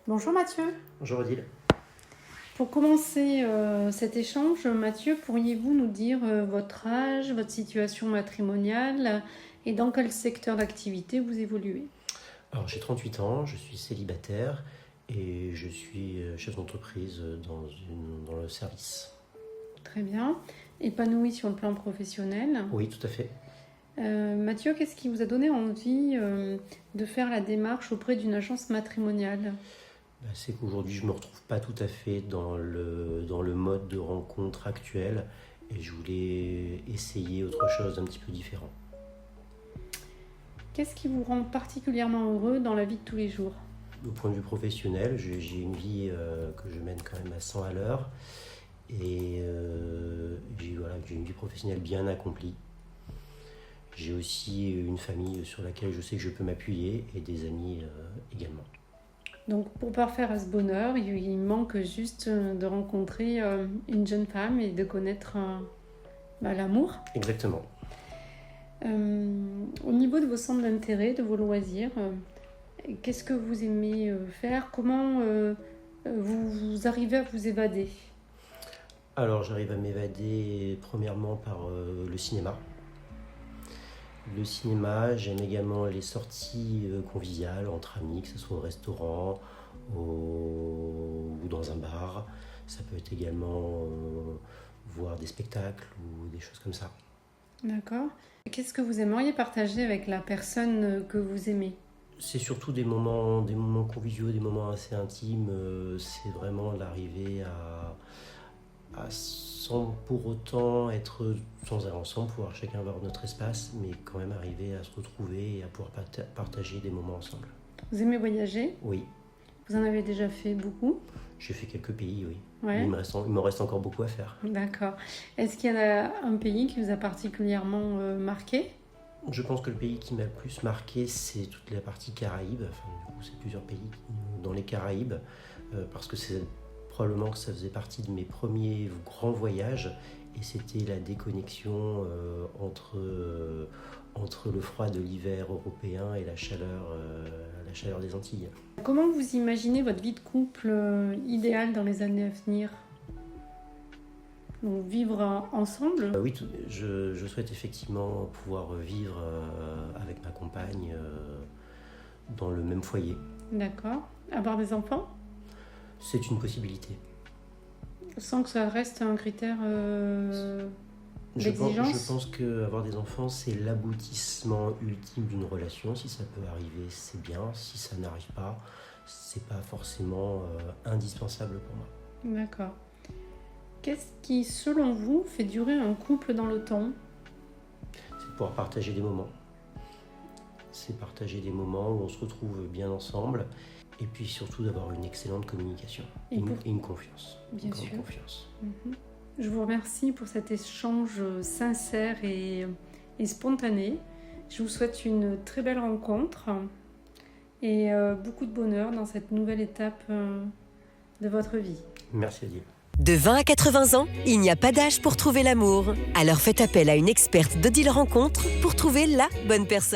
Bonjour Mathieu. Bonjour Odile. Pour commencer cet échange, Mathieu, pourriez-vous nous dire votre âge, votre situation matrimoniale et dans quel secteur d'activité vous évoluez? Alors j'ai 38 ans, je suis célibataire et je suis chef d'entreprise dans le service. Très bien. Épanoui sur le plan professionnel. Oui, tout à fait. Mathieu, qu'est-ce qui vous a donné envie de faire la démarche auprès d'une agence matrimoniale? C'est qu'aujourd'hui je ne me retrouve pas tout à fait dans le mode de rencontre actuel et je voulais essayer autre chose d'un petit peu différent. Qu'est-ce qui vous rend particulièrement heureux dans la vie de tous les jours? Au point de vue professionnel, j'ai une vie que je mène quand même à 100 à l'heure et j'ai une vie professionnelle bien accomplie. J'ai aussi une famille sur laquelle je sais que je peux m'appuyer et des amis également. Donc pour parfaire à ce bonheur, il manque juste de rencontrer une jeune femme et de connaître l'amour. Exactement. Au niveau de vos centres d'intérêt, de vos loisirs, qu'est-ce que vous aimez faire? Comment vous arrivez à vous évader? Alors j'arrive à m'évader premièrement par le cinéma. Le cinéma, j'aime également les sorties conviviales entre amis, que ce soit au restaurant ou dans un bar. Ça peut être également voir des spectacles ou des choses comme ça. D'accord. Qu'est-ce que vous aimeriez partager avec la personne que vous aimez? C'est surtout des moments conviviaux, des moments assez intimes. C'est vraiment d'arriver à sans pour autant être sans être ensemble, pouvoir chacun avoir notre espace, mais quand même arriver à se retrouver et à pouvoir partager des moments ensemble. Vous aimez voyager? Oui. Vous en avez déjà fait beaucoup? J'ai fait quelques pays, oui. Ouais. Il me reste encore beaucoup à faire. D'accord. Est-ce qu'il y a un pays qui vous a particulièrement marqué? Je pense que le pays qui m'a le plus marqué, c'est toute la partie Caraïbes. Enfin, du coup, c'est plusieurs pays dans les Caraïbes, parce que c'est probablement que ça faisait partie de mes premiers grands voyages et c'était la déconnexion entre le froid de l'hiver européen et la chaleur des Antilles. Comment vous imaginez votre vie de couple idéale dans les années à venir? Donc, vivre ensemble? Oui, je souhaite effectivement pouvoir vivre avec ma compagne dans le même foyer. D'accord. Avoir des enfants? C'est une possibilité. Sans que ça reste un critère d'exigence? Je pense qu'avoir des enfants, c'est l'aboutissement ultime d'une relation. Si ça peut arriver, c'est bien. Si ça n'arrive pas, c'est pas forcément indispensable pour moi. D'accord. Qu'est-ce qui, selon vous, fait durer un couple dans le temps? C'est de pouvoir partager des moments. C'est partager des moments où on se retrouve bien ensemble. Et puis surtout d'avoir une excellente communication et une confiance. Bien sûr. Confiance. Je vous remercie pour cet échange sincère et spontané. Je vous souhaite une très belle rencontre et beaucoup de bonheur dans cette nouvelle étape de votre vie. Merci Adil. De 20 à 80 ans, il n'y a pas d'âge pour trouver l'amour. Alors faites appel à une experte d'Odile Rencontre pour trouver la bonne personne.